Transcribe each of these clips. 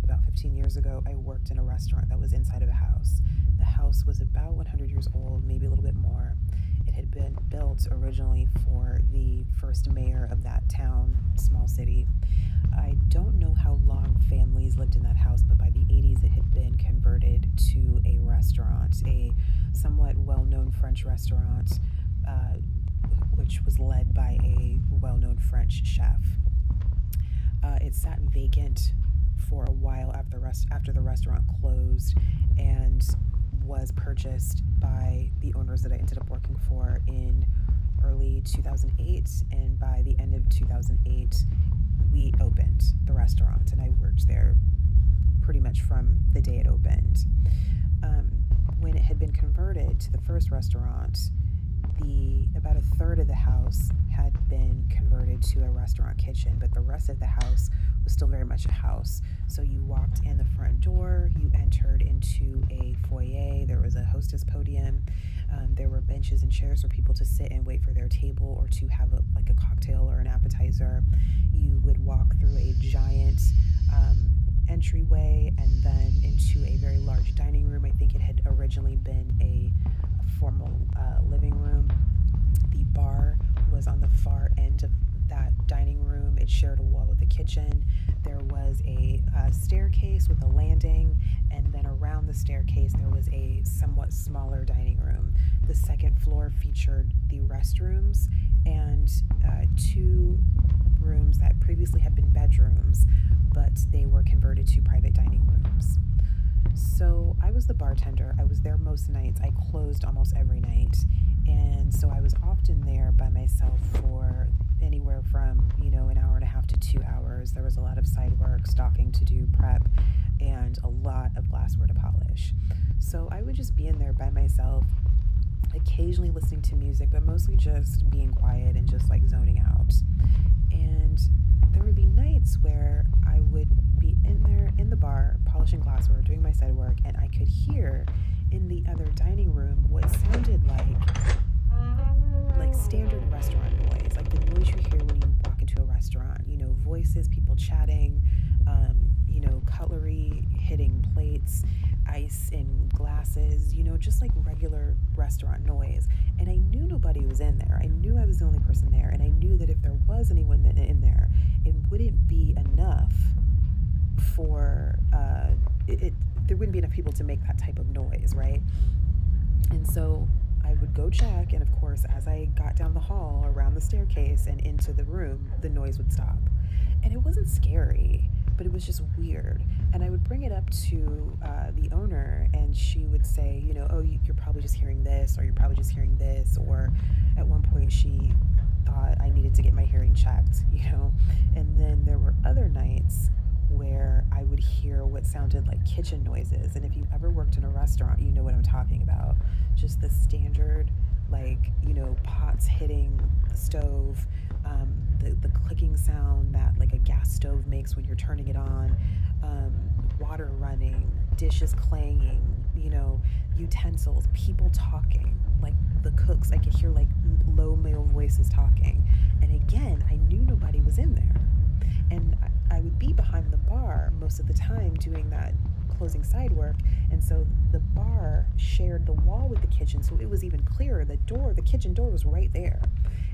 About 15 years ago, I worked in a restaurant that was inside of a house. The house was about 100 years old, maybe a little bit more. It had been built originally for the first mayor of that town, small city. I don't know how long families lived in that house, but by the 80s, it had been converted to a restaurant, a somewhat well known French restaurant, which was led by a well known French chef. It sat vacant for a while after the restaurant closed and was purchased by the owners that I ended up working for in early 2008. And by the end of 2008, we opened the restaurant, and I worked there pretty much from the day it opened. When it had been converted to the first restaurant, about a third of the house had been converted to a restaurant kitchen, but the rest of the house was still very much a house. So you walked in the front door, you entered into a foyer, there was a hostess podium, there were benches and chairs for people to sit and wait for their table or to have a cocktail or an appetizer. You would walk through a giant entryway and then into a very large dining room. I think it had originally been a formal living room. The bar was on the far end of that dining room. It shared a wall with the kitchen. There was a staircase with a landing, and then around the staircase there was a somewhat smaller dining room. The second floor featured the restrooms and two rooms that previously had been bedrooms, but they were converted to private dining rooms. So I was the bartender. I was there most nights. I closed almost every night. And so I was often there by myself for anywhere from, an hour and a half to 2 hours. There was a lot of side work, stocking to do, prep, and a lot of glassware to polish. So I would just be in there by myself, occasionally listening to music, but mostly just being quiet and just zoning out. And there would be nights where I would be in there in the bar, polishing glassware, doing my side work, and I could hear in the other dining room what sounded like standard restaurant noise, like the noise you hear when you walk into a restaurant. Voices, people chatting, cutlery hitting plates, ice in glasses, just like regular restaurant noise. And I knew nobody was in there. I knew I was the only person there, and I knew that if there was anyone in there, it wouldn't be enough for there wouldn't be enough people to make that type of noise, right? And so I would go check, and of course, as I got down the hall, around the staircase, and into the room, the noise would stop. And it wasn't scary, but it was just weird. And I would bring it up to the owner, and she would say, oh, you're probably just hearing this, or you're probably just hearing this, or at one point she thought I needed to get my hearing checked, And then there were other nights where I would hear what sounded like kitchen noises. And if you've ever worked in a restaurant, you know what I'm talking about. Just the standard, pots hitting the stove, the clicking sound that a gas stove makes when you're turning it on, water running, dishes clanging, utensils, people talking, the cooks. I could hear low male voices talking. And again, I knew nobody was in there. And I would be behind the bar most of the time doing that closing side work, and so the bar shared the wall with the kitchen, so it was even clearer. The kitchen door was right there,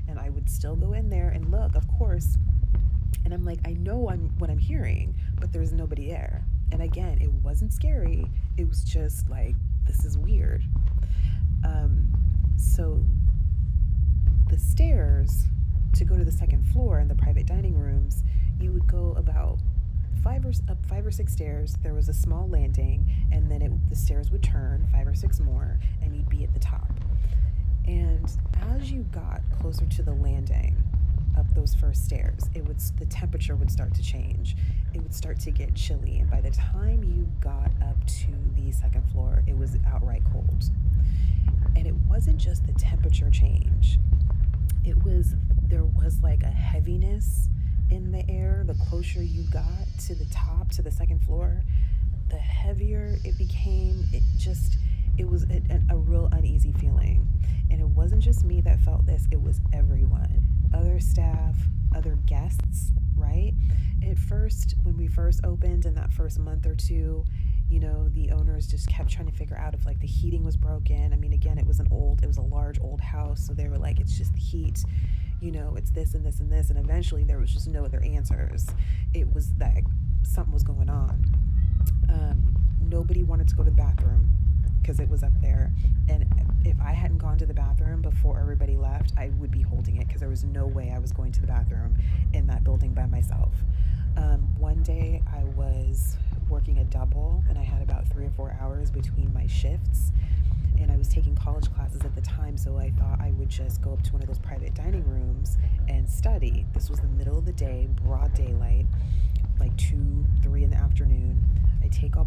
and I would still go in there and look, of course, and I'm I know what I'm hearing, but there's nobody there. And again, it wasn't scary, it was just this is weird. So the stairs to go to the second floor in the private dining rooms, you would go about 5 or 6 stairs. There was a small landing, and then the stairs would turn 5 or 6 more, and you'd be at the top. And as you got closer to the landing up those first stairs, the temperature would start to change. It would start to get chilly, and by the time you got up to the second floor, it was outright cold. And it wasn't just the temperature change. There was a heaviness in the air, the closer you got to the top, to the second floor, the heavier it became. It was a real uneasy feeling. And it wasn't just me that felt this, it was everyone. Other staff, other guests, right? At first, when we first opened in that first month or two, the owners just kept trying to figure out if like the heating was broken. I mean, again, it was a large old house, so they were like, it's just the heat, it's this and this and this. And eventually there was just no other answers. It was that something was going on. Nobody wanted to go to the bathroom because it was up there. And if I hadn't gone to the bathroom before everybody left, I would be holding it because there was no way I was going to the bathroom in that building by myself. One day I was working a double and I had about 3 or 4 hours between my shifts. And I was taking college classes at the time, so I thought I would just go up to one of those private dining rooms and study. This was the middle of the day, broad daylight, like 2, 3 in the afternoon. I take all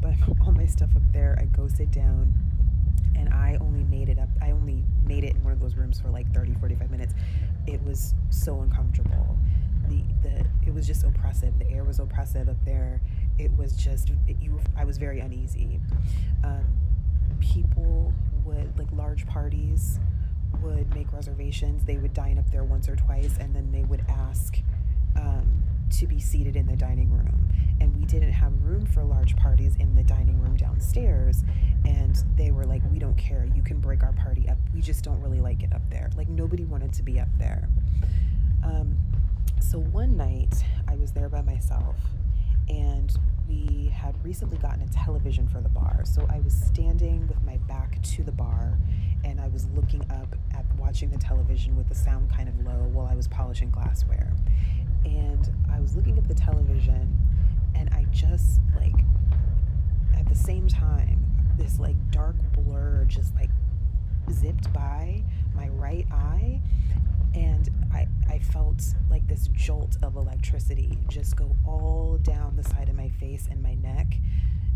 my stuff up there, I go sit down, and I only made it in one of those rooms for like 30, 45 minutes. It was so uncomfortable. It was just oppressive. The air was oppressive up there. It was just, I was very uneasy. People would, like large parties, would make reservations. They would dine up there once or twice, and then they would ask to be seated in the dining room. And we didn't have room for large parties in the dining room downstairs. And they were like, we don't care. You can break our party up. We just don't really like it up there. Like, nobody wanted to be up there. So one night, I was there by myself, and we had recently gotten a television for the bar. So I was standing with my back to the bar, and I was looking up at watching the television with the sound kind of low while I was polishing glassware. And I was looking at the television, and I just, like, at the same time, this, like, dark blur just, like, zipped by my right eye, and I felt like this jolt of electricity just go all down the side of my face and my neck.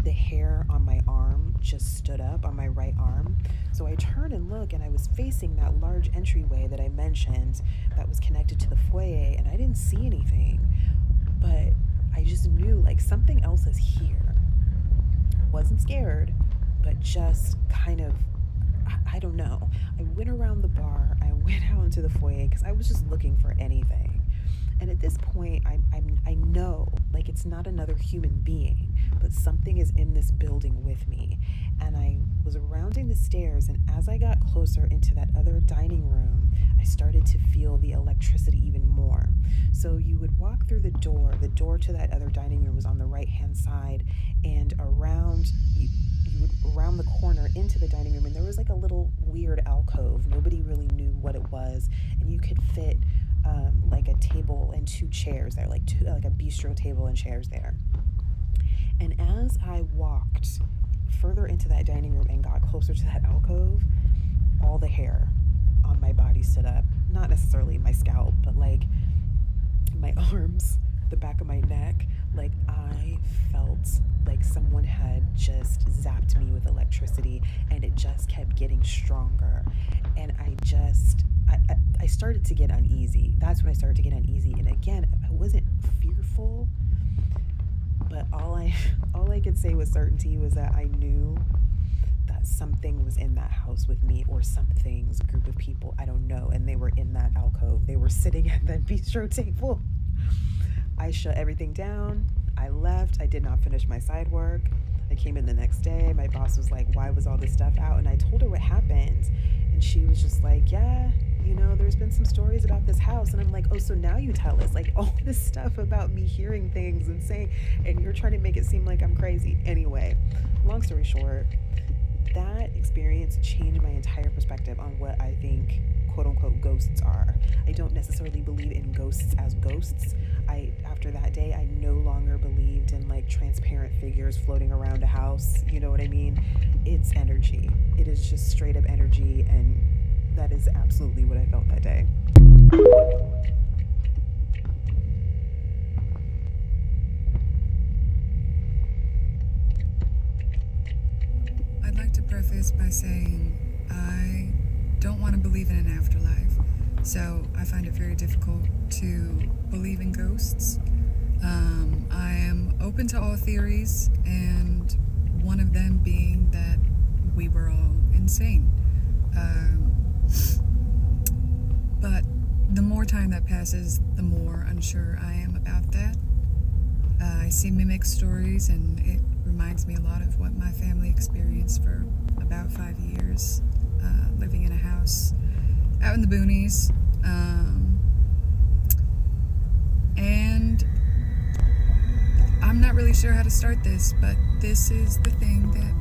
The hair on my arm just stood up on my right arm. So I turned and looked, and I was facing that large entryway that I mentioned that was connected to the foyer, and I didn't see anything. But I just knew, like, something else is here. Wasn't scared, but just kind of, I don't know. I went around the bar, I went out into the foyer because I was just looking for anything. And at this point, I know, like, it's not another human being, but something is in this building with me. And I was rounding the stairs, and as I got closer into that other dining room, I started to feel the electricity even more. So you would walk through the door to that other dining room was on the right-hand side, and you would round the corner into the dining room, and there was like a little weird alcove. Nobody really knew what it was, and you could fit like a table and 2 chairs there, like a bistro table and chairs there. And as I walked further into that dining room and got closer to that alcove, all the hair on my body stood up. Not necessarily my scalp, but like my arms, the back of my neck. Like, I felt like someone had just zapped me with electricity, and it just kept getting stronger. And I started to get uneasy. That's when I started to get uneasy. And again, I wasn't fearful, but all I could say with certainty was that I knew that something was in that house with me, or some things, a group of people, I don't know, and they were in that alcove. They were sitting at that bistro table. I shut everything down. I left. I did not finish my side work. I came in the next day. My boss was like, why was all this stuff out? And I told her what happened. And she was just like, yeah, there's been some stories about this house. And I'm like, oh, so now you tell us, like, all this stuff about me hearing things and saying, and you're trying to make it seem like I'm crazy. Anyway, long story short, that experience changed my entire perspective on what I think, quote unquote, ghosts are. I don't necessarily believe in ghosts as ghosts. After that day, I no longer believed in like transparent figures floating around a house. You know what I mean? It's energy. It is just straight up energy, and that is absolutely what I felt that day. I'd like to preface by saying I don't want to believe in an afterlife. So I find it very difficult to believe in ghosts. I am open to all theories, and one of them being that we were all insane. But the more time that passes, the more unsure I am about that. I see mimic stories, and it reminds me a lot of what my family experienced for about 5 years, living in a house out in the boonies. And I'm not really sure how to start this, but this is the thing that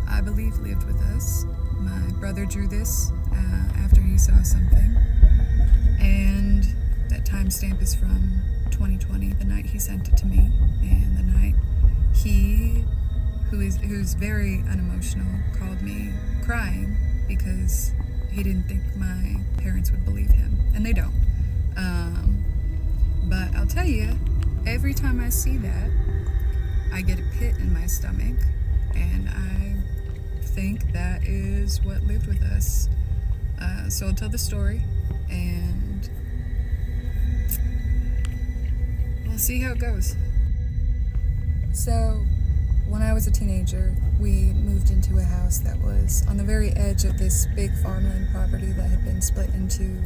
I believe lived with us. My brother drew this after he saw something, and that timestamp is from 2020, the night he sent it to me, and the night he, who's very unemotional, called me crying because he didn't think my parents would believe him, and they don't. But I'll tell you, every time I see that, I get a pit in my stomach, and I think that is what lived with us. So I'll tell the story, and we'll see how it goes. So, when I was a teenager, we moved into a house that was on the very edge of this big farmland property that had been split into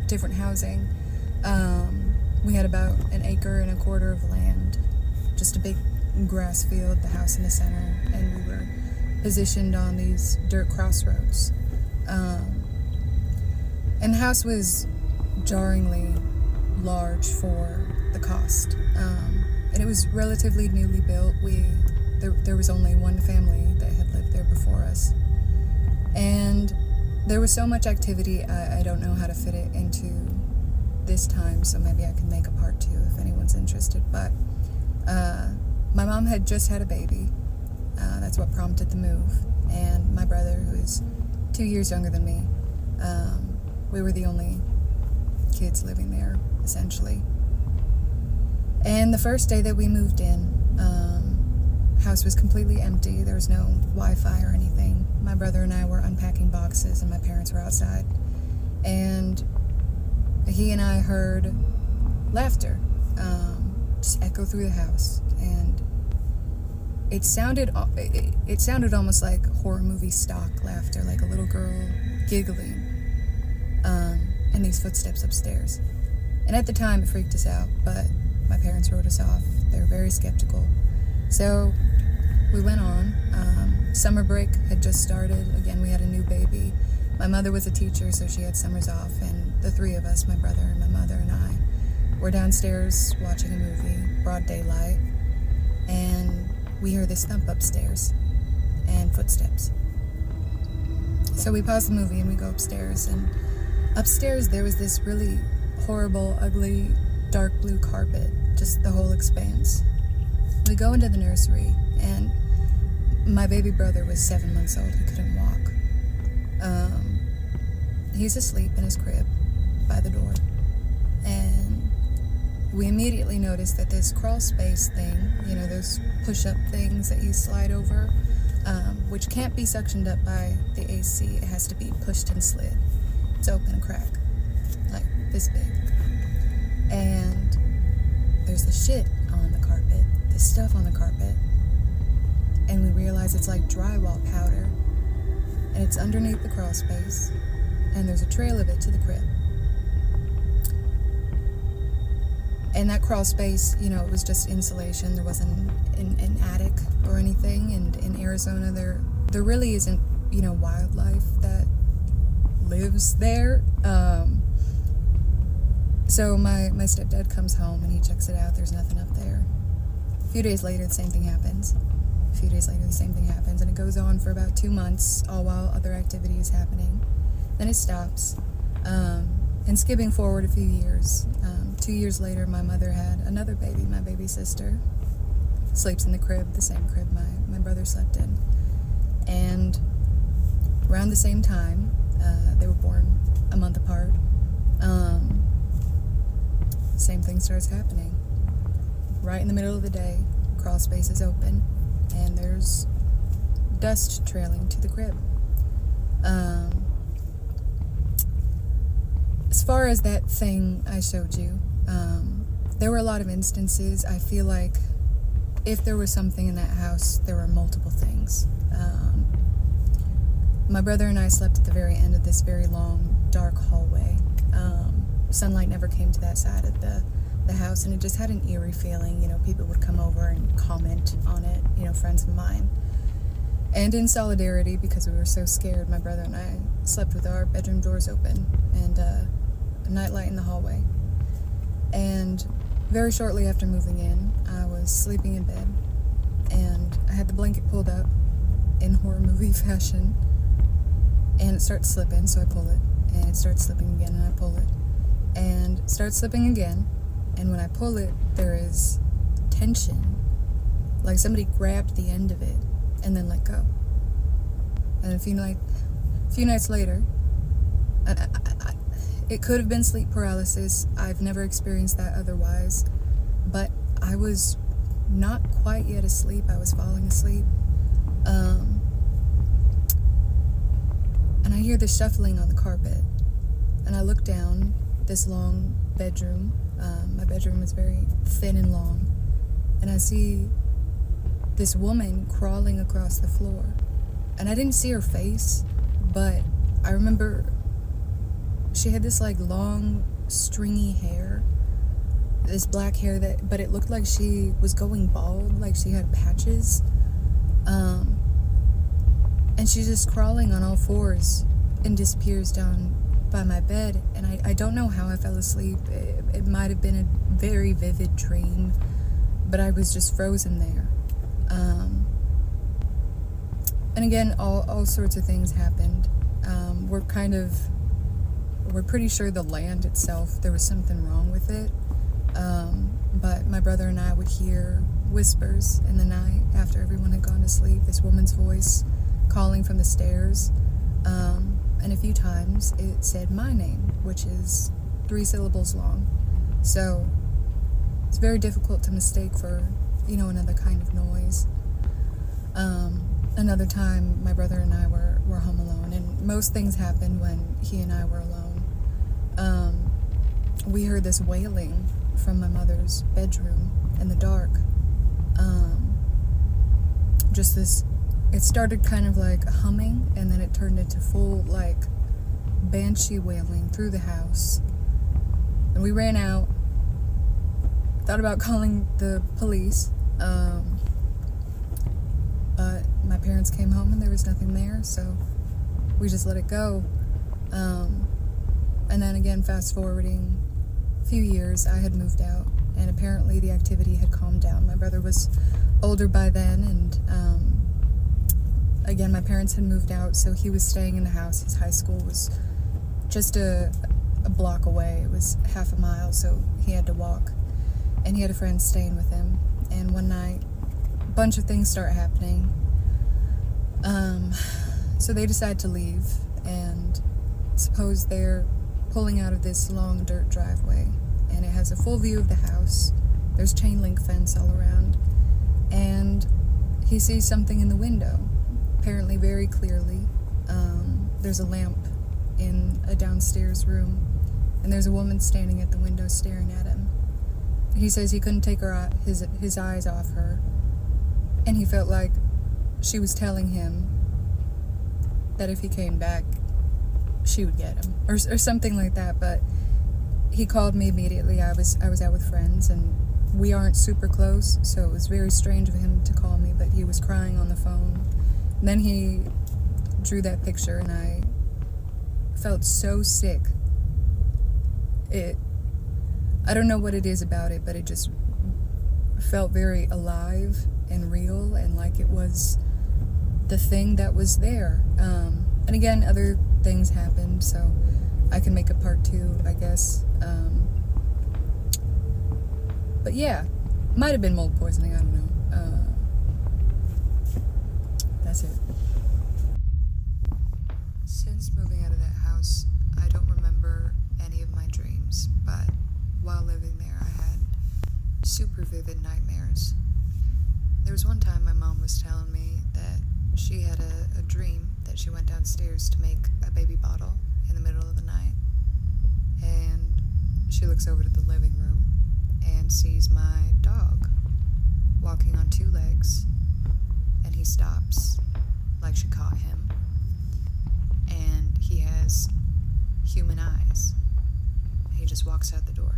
different housing. We had about 1.25 acres of land, just a big grass field, the house in the center, and we were positioned on these dirt crossroads. And the house was jarringly large for the cost. And it was relatively newly built. There was only one family that had lived there before us. And there was so much activity, I don't know how to fit it into this time, so maybe I can make a part 2 if anyone's interested. But my mom had just had a baby. That's what prompted the move. And my brother, who is 2 years younger than me, we were the only kids living there, essentially. And the first day that we moved in, house was completely empty. There was no Wi-Fi or anything. My brother and I were unpacking boxes, and my parents were outside. And he and I heard laughter just echo through the house, and it sounded almost like horror movie stock laughter, like a little girl giggling, and these footsteps upstairs. And at the time, it freaked us out, but my parents wrote us off. They were very skeptical. So we went on. Summer break had just started. Again, we had a new baby. My mother was a teacher, so she had summers off, and the three of us, my brother and my mother and I, were downstairs watching a movie, broad daylight, and we hear this thump upstairs and footsteps. So we pause the movie and we go upstairs, and upstairs there was this really horrible, ugly, dark blue carpet, just the whole expanse. We go into the nursery, and my baby brother was 7 months old. He couldn't walk. He's asleep in his crib by the door, and we immediately noticed that this crawl space thing, you know, those push-up things that you slide over, which can't be suctioned up by the AC. It has to be pushed and slid. It's open a crack, like this big. And there's the shit on the carpet, the stuff on the carpet, and we realize it's like drywall powder, and it's underneath the crawl space, and there's a trail of it to the crib. And that crawl space, you know, it was just insulation. There wasn't an attic or anything, and in Arizona there really isn't, you know, wildlife that lives there. So my stepdad comes home and he checks it out. There's nothing up there. A few days later, the same thing happens. A few days later, the same thing happens, and it goes on for about 2 months, all while other activity is happening. Then it stops. And skipping forward a few years, 2 years later, my mother had another baby, my baby sister. Sleeps in the crib, the same crib my brother slept in. And around the same time, they were born a month apart, same thing starts happening. Right in the middle of the day, crawl space is open, and there's dust trailing to the crib. as far as that thing I showed you, there were a lot of instances. I feel like if there was something in that house, there were multiple things. My brother and I slept at the very end of this very long, dark hallway. Sunlight never came to that side of the house, and it just had an eerie feeling. You know, people would come over and comment on it, you know, friends of mine. And in solidarity, because we were so scared, my brother and I slept with our bedroom doors open and a nightlight in the hallway. And very shortly after moving in, I was sleeping in bed, and I had the blanket pulled up in horror movie fashion, and it starts slipping, so I pull it, and it starts slipping again, and I pull it, and it starts slipping again, and when I pull it, there is tension, like somebody grabbed the end of it and then let go. And a few nights later, it could have been sleep paralysis. I've never experienced that otherwise, but I was not quite yet asleep. I was falling asleep. And I hear the shuffling on the carpet, and I look down this long bedroom. My bedroom is very thin and long, and I see this woman crawling across the floor. And I didn't see her face, but I remember she had this like long stringy hair, this black hair but it looked like she was going bald, like she had patches. And she's just crawling on all fours and disappears down by my bed. And I don't know how I fell asleep. It might have been a very vivid dream, but I was just frozen there. And again, all sorts of things happened. We're pretty sure the land itself, there was something wrong with it. But my brother and I would hear whispers in the night after everyone had gone to sleep, this woman's voice calling from the stairs. And a few times it said my name, which is 3 syllables long. So it's very difficult to mistake for, you know, another kind of noise. Another time, my brother and I were home alone, and most things happened when he and I were alone. We heard this wailing from my mother's bedroom in the dark. Just this, it started kind of like humming, and then it turned into full, like, banshee wailing through the house. And we ran out, thought about calling the police, but my parents came home and there was nothing there, so we just let it go. And then again, fast forwarding a few years, I had moved out, and apparently the activity had calmed down. My brother was older by then, and again, my parents had moved out, so he was staying in the house. His high school was just a block away. It was half a mile, so he had to walk, and he had a friend staying with him. And one night, a bunch of things start happening. So they decide to leave, and suppose they're pulling out of this long dirt driveway, and it has a full view of the house. There's chain link fence all around, and he sees something in the window, apparently very clearly. There's a lamp in a downstairs room, and there's a woman standing at the window staring at him. He says he couldn't take his eyes off her, and he felt like she was telling him that if he came back, she would get him, or something like that. But he called me immediately. I was out with friends, and we aren't super close, so it was very strange of him to call me, but he was crying on the phone. And then he drew that picture, and I felt so sick. I don't know what it is about it, but it just felt very alive and real, and like it was the thing that was there. And again, other things happened, so I can make a part 2, I guess. But yeah, might have been mold poisoning, I don't know. That's it. Since moving out of that house, I don't remember any of my dreams, but while living there, I had super vivid nightmares. There was one time my mom was telling me that she had a dream that she went downstairs to make a baby bottle in the middle of the night. And she looks over to the living room and sees my dog walking on two legs, and he stops like she caught him, and he has human eyes. He just walks out the door.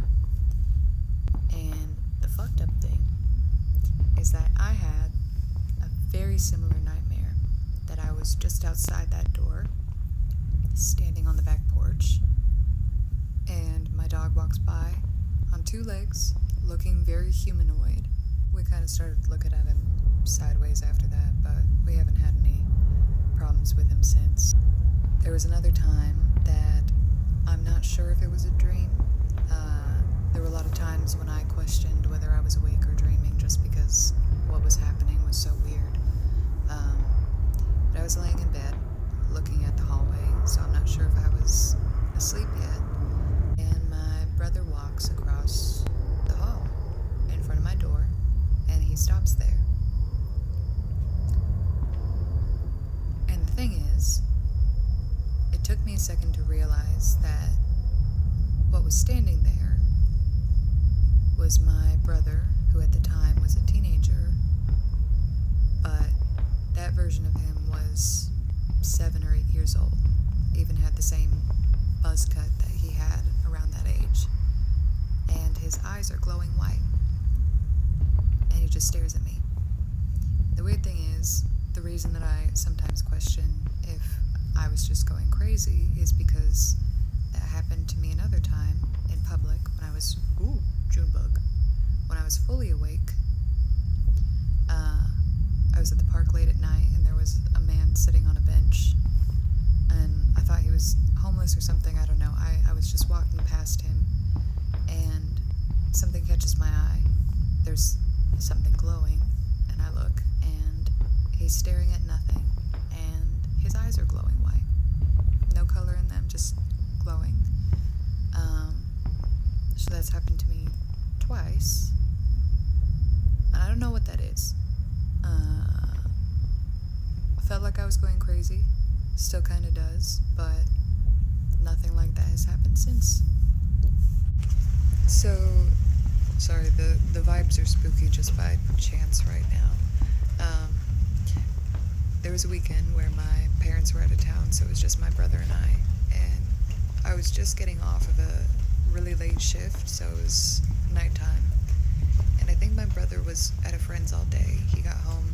And the fucked up thing is that I had a very similar nightmare, that I was just outside that door, standing on the back porch, and my dog walks by on two legs, looking very humanoid. We kind of started looking at him sideways after that, but we haven't had any problems with him since. There was another time that I'm not sure if it was a dream. There were a lot of times when I questioned whether I was awake or dreaming, just because what was happening was so weird. But I was laying in bed, looking at the hallway, so I'm not sure if I was asleep yet. And my brother walks across the hall in front of my door, and he stops there. And the thing is, it took me a second to realize that what was standing there was my brother, who at the time was a teenager, but that version of him was 7 or 8 years old, even had the same buzz cut that he had around that age, and his eyes are glowing white, and he just stares at me. The weird thing is, the reason that I sometimes question if I was just going crazy is because that happened to me another time in public when I was, Junebug, when I was fully awake. I was at the park late at night, and there was a man sitting on a bench, and I thought he was homeless or something, I don't know. I was just walking past him, and something catches my eye. There's something glowing, and I look, and he's staring at nothing, and his eyes are glowing white. No color in them, just glowing. So that's happened to me twice, and I don't know what that is. I felt like I was going crazy, still kind of does, but nothing like that has happened since. So, sorry, the vibes are spooky just by chance right now. There was a weekend where my parents were out of town, so it was just my brother and I was just getting off of a really late shift, so it was nighttime. And I think my brother was at a friend's all day. He got home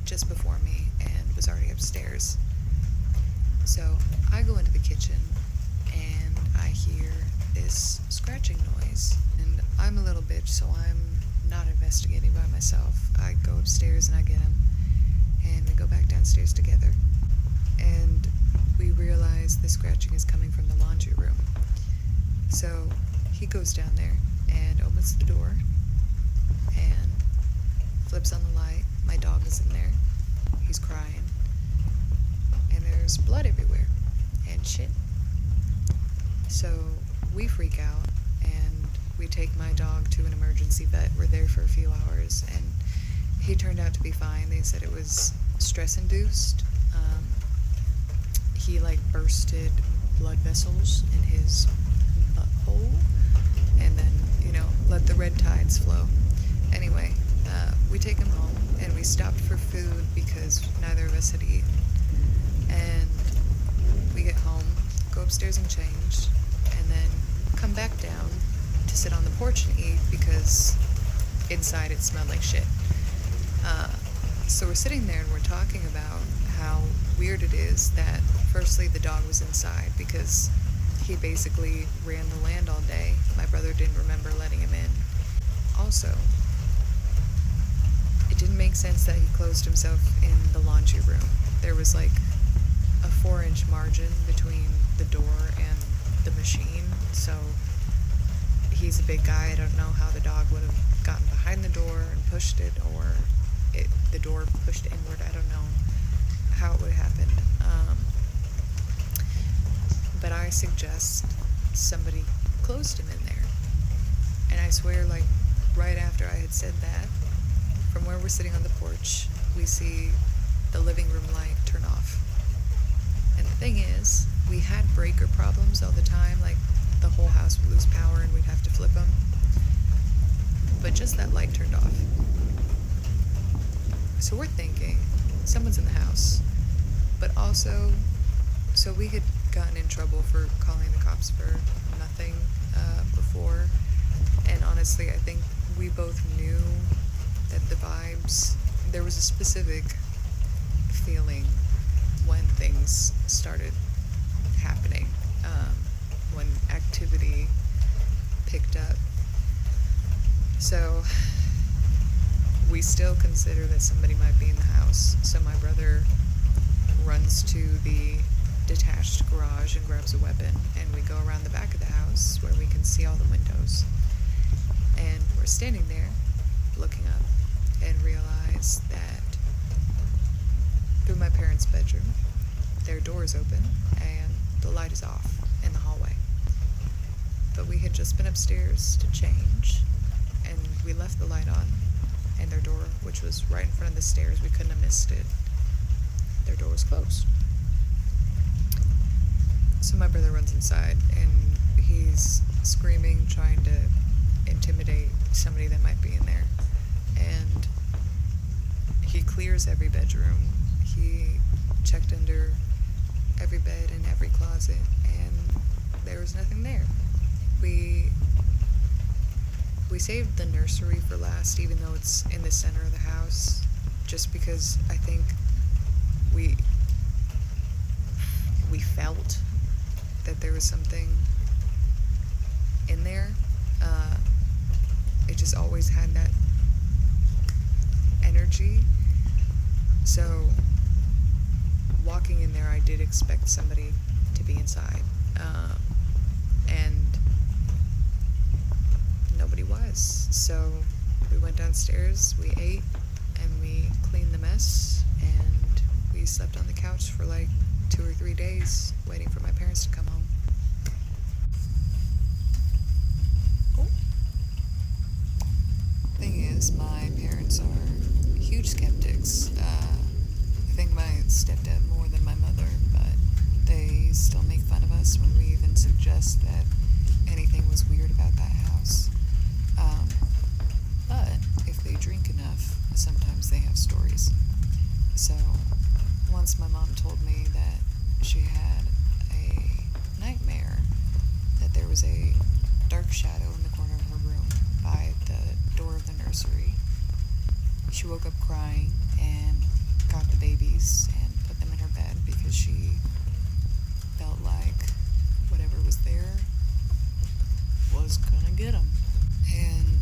just before me and was already upstairs. So I go into the kitchen and I hear this scratching noise. And I'm a little bitch, so I'm not investigating by myself. I go upstairs and I get him. And we go back downstairs together. And we realize the scratching is coming from the laundry room. So he goes down there and opens the door and flips on the light. My dog is in there. He's crying. And there's blood everywhere and shit. So we freak out and we take my dog to an emergency vet. We're there for a few hours and he turned out to be fine. They said it was stress-induced. He bursted blood vessels in his butthole and then, let the red tides flow. Anyway, we take him home and we stopped for food because neither of us had eaten. And we get home, go upstairs and change, and then come back down to sit on the porch and eat because inside it smelled like shit. So we're sitting there and we're talking about how weird it is that firstly the dog was inside because he basically ran the land all day. My brother didn't remember letting him in. Also, it didn't make sense that he closed himself in the laundry room. There was a 4-inch margin between the door and the machine, so he's a big guy. I don't know how the dog would have gotten behind the door and pushed it, or the door pushed inward. I don't know how it would have happened. But I suggest somebody closed him in there. And I swear, right after I had said that, from where we're sitting on the porch, we see the living room light turn off. And the thing is, we had breaker problems all the time. the whole house would lose power and we'd have to flip them. But just that light turned off. So we're thinking, someone's in the house. But also, so we had gotten in trouble for calling the cops for nothing before. And honestly, I think we both knew that the vibes, there was a specific feeling when things started happening, when activity picked up. So we still consider that somebody might be in the house. So my brother runs to the detached garage and grabs a weapon, and we go around the back of the house where we can see all the windows. And we're standing there looking up and realize that through my parents' bedroom, their door is open and the light is off in the hallway. But we had just been upstairs to change, and we left the light on, and their door, which was right in front of the stairs, we couldn't have missed it. Their door was closed. So my brother runs inside, and he's screaming, trying to intimidate somebody that might be in there. And he clears every bedroom. He checked under every bed and every closet, and there was nothing there. We saved the nursery for last, even though it's in the center of the house, just because I think we felt that there was something in there. It just always had that energy. So walking in there, I did expect somebody to be inside, and nobody was. So we went downstairs, we ate, and we cleaned the mess, and we slept on the couch for like 2 or 3 days waiting for my parents to come home. Oh. Thing is, my parents are huge skeptics. I think my stepdad more than my mother, but they still make fun of us when we even suggest that anything was weird about that house. But if they drink enough, sometimes they have stories. So once my mom told me that she had a nightmare, that there was a dark shadow in the corner of her room by the door of the nursery. She woke up crying and got the babies and put them in her bed because she felt like whatever was there was gonna get them. And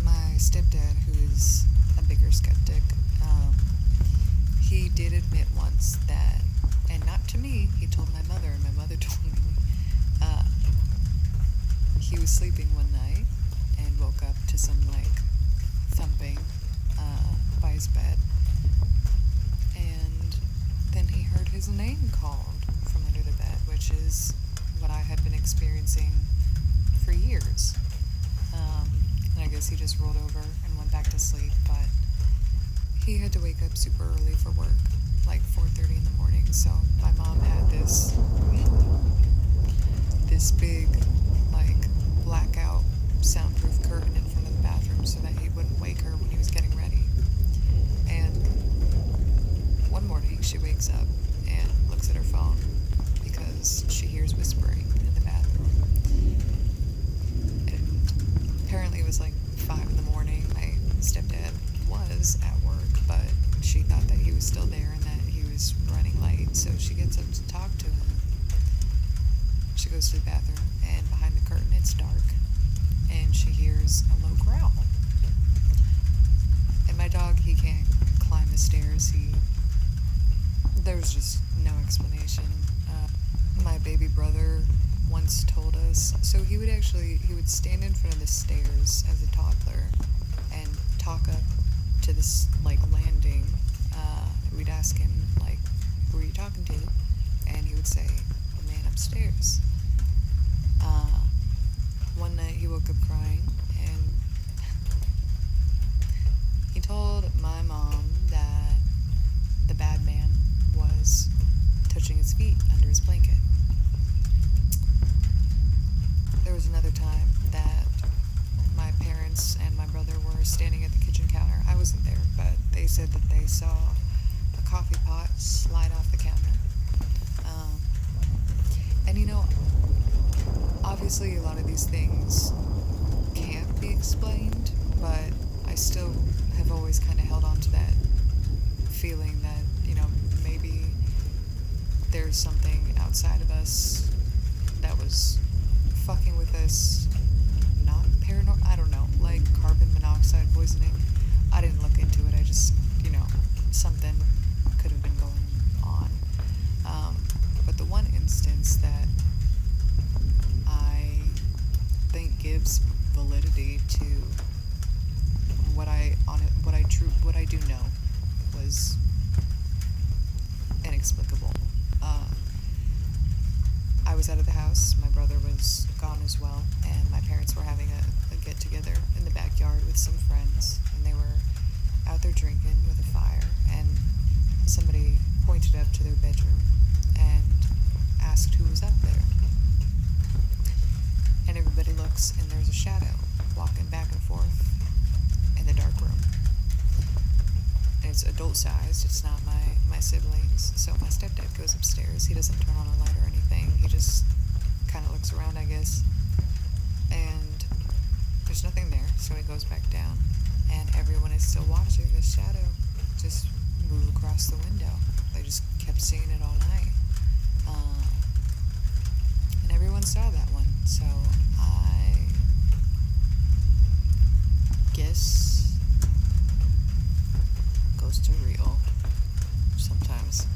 my stepdad, who is a bigger skeptic, he did admit once that, and not to me, he told my mother, and my mother told me, he was sleeping one night and woke up to some, like, thumping by his bed, and then he heard his name called from under the bed, which is what I had been experiencing for years. And I guess he just rolled over and went back to sleep, but he had to wake up super early for work, like 4:30 in the morning, so my mom had this big, like, blackout soundproof curtain in front of the bathroom so that he wouldn't wake her when he was getting ready. And one morning she wakes up and looks at her phone because she hears whispering in the bathroom. And apparently it was like 5 in the morning. My stepdad was at work, but she thought that he was still there and that he was running late, so she gets up to talk to him. She goes to the bathroom, and behind the curtain it's dark, and she hears a low growl. And my dog, he can't climb the stairs. There's just no explanation. My baby brother once told us, so he would stand in front of the stairs as a toddler and talk up to this, like, landing. We'd ask him, like, who are you talking to? And he would say, the man upstairs. One night he woke up crying, and he told my mom that the bad man was touching his feet under his blanket. said that they saw a coffee pot slide off the counter. And obviously a lot of these things can't be explained, but I still have always kind of held on to that feeling that, maybe there's something outside of us that was fucking with us, not paranormal, I don't know, like carbon monoxide poisoning. I didn't look into it, I just, something could have been going on. But the one instance that I think gives validity to what I do know was inexplicable. I was out of the house, my brother was gone as well, and my parents were having a get-together in the backyard with some friends, and they were out there drinking with a fire, and somebody pointed up to their bedroom and asked who was up there. And everybody looks, and there's a shadow walking back and forth in the dark room. And it's adult-sized, it's not my siblings. So my stepdad goes upstairs. He doesn't turn on a light or anything. He just kind of looks around, I guess. And there's nothing there, so he goes back down. And everyone is still watching this shadow just move across the window. They just kept seeing it all night. And everyone saw that one. So I guess ghosts are real sometimes.